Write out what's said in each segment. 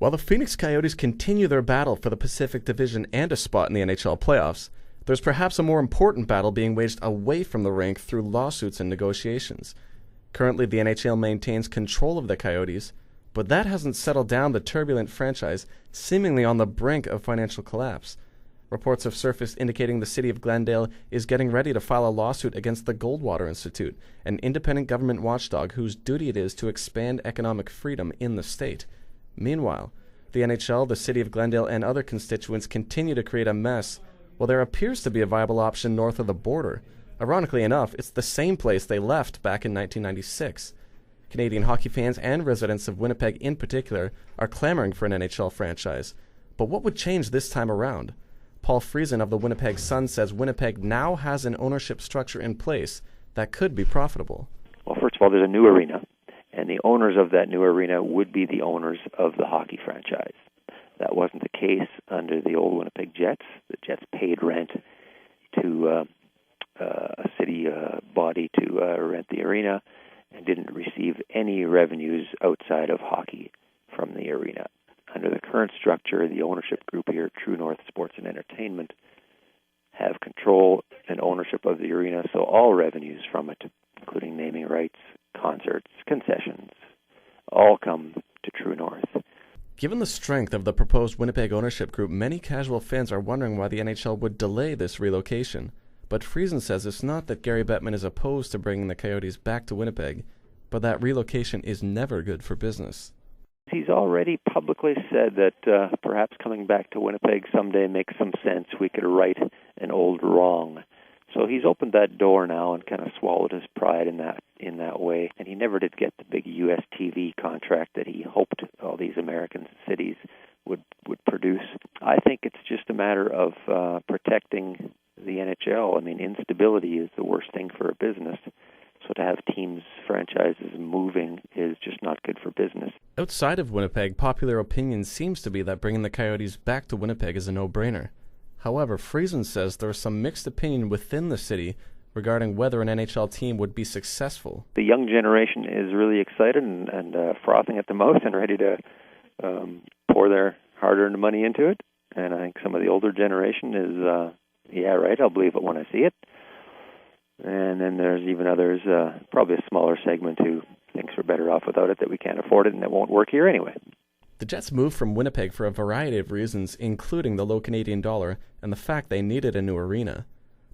While the Phoenix Coyotes continue their battle for the Pacific Division and a spot in the NHL playoffs, there's perhaps a more important battle being waged away from the rink through lawsuits and negotiations. Currently, the NHL maintains control of the Coyotes, but that hasn't settled down the turbulent franchise, seemingly on the brink of financial collapse. Reports have surfaced indicating the city of Glendale is getting ready to file a lawsuit against the Goldwater Institute, an independent government watchdog whose duty it is to expand economic freedom in the state. Meanwhile, the NHL, the city of Glendale, and other constituents continue to create a mess, while there appears to be a viable option north of the border. Ironically enough, it's the same place they left back in 1996. Canadian hockey fans and residents of Winnipeg in particular are clamoring for an NHL franchise. But what would change this time around? Paul Friesen of the Winnipeg Sun says Winnipeg now has an ownership structure in place that could be profitable. Well, first of all, there's a new arena, and the owners of that new arena would be the owners of the hockey franchise. That wasn't the case under the old Winnipeg Jets. The Jets paid rent to a city body to rent the arena and didn't receive any revenues outside of hockey from the arena. Under the current structure, the ownership group here, True North Sports and Entertainment, have control and ownership of the arena, so all revenues from it, including naming rights, concerts, concessions, all come to True North. Given the strength of the proposed Winnipeg ownership group, many casual fans are wondering why the NHL would delay this relocation. But Friesen says it's not that Gary Bettman is opposed to bringing the Coyotes back to Winnipeg, but that relocation is never good for business. He's already publicly said that perhaps coming back to Winnipeg someday makes some sense. We could right an old wrong. So he's opened that door now and kind of swallowed his pride in that way. And he never did get the big U.S. TV contract that he hoped all these American cities would produce. I think it's just a matter of protecting the NHL. I mean, instability is the worst thing for a business. So to have teams, franchises moving is just not good for business. Outside of Winnipeg, popular opinion seems to be that bringing the Coyotes back to Winnipeg is a no-brainer. However, Friesen says there is some mixed opinion within the city regarding whether an NHL team would be successful. The young generation is really excited and frothing at the mouth and ready to pour their hard-earned money into it. And I think some of the older generation is, yeah, right, I'll believe it when I see it. And then there's even others, probably a smaller segment who thinks we're better off without it, that we can't afford it and it won't work here anyway. The Jets moved from Winnipeg for a variety of reasons, including the low Canadian dollar and the fact they needed a new arena.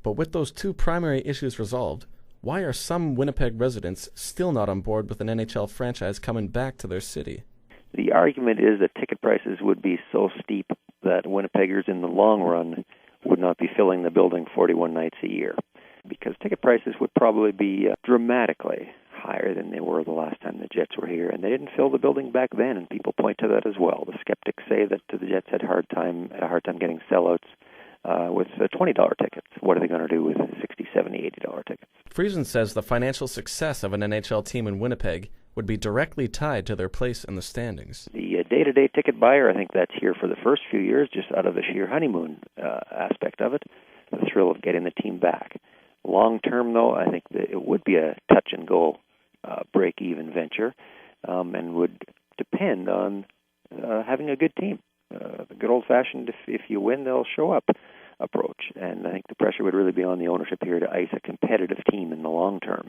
But with those two primary issues resolved, why are some Winnipeg residents still not on board with an NHL franchise coming back to their city? The argument is that ticket prices would be so steep that Winnipeggers in the long run would not be filling the building 41 nights a year, because ticket prices would probably be dramatically higher than they were the last time the Jets were here, and they didn't fill the building back then, and people point to that as well. The skeptics say that the Jets had a hard time getting sellouts with $20 tickets. What are they going to do with $60, $70, $80 tickets? Friesen says the financial success of an NHL team in Winnipeg would be directly tied to their place in the standings. The day-to-day ticket buyer, I think that's here for the first few years, just out of the sheer honeymoon aspect of it, the thrill of getting the team back. Long-term, though, I think that it would be a touch-and-go break-even venture and would depend on having a good team. The good old-fashioned, if you win, they'll show up approach. And I think the pressure would really be on the ownership here to ice a competitive team in the long term.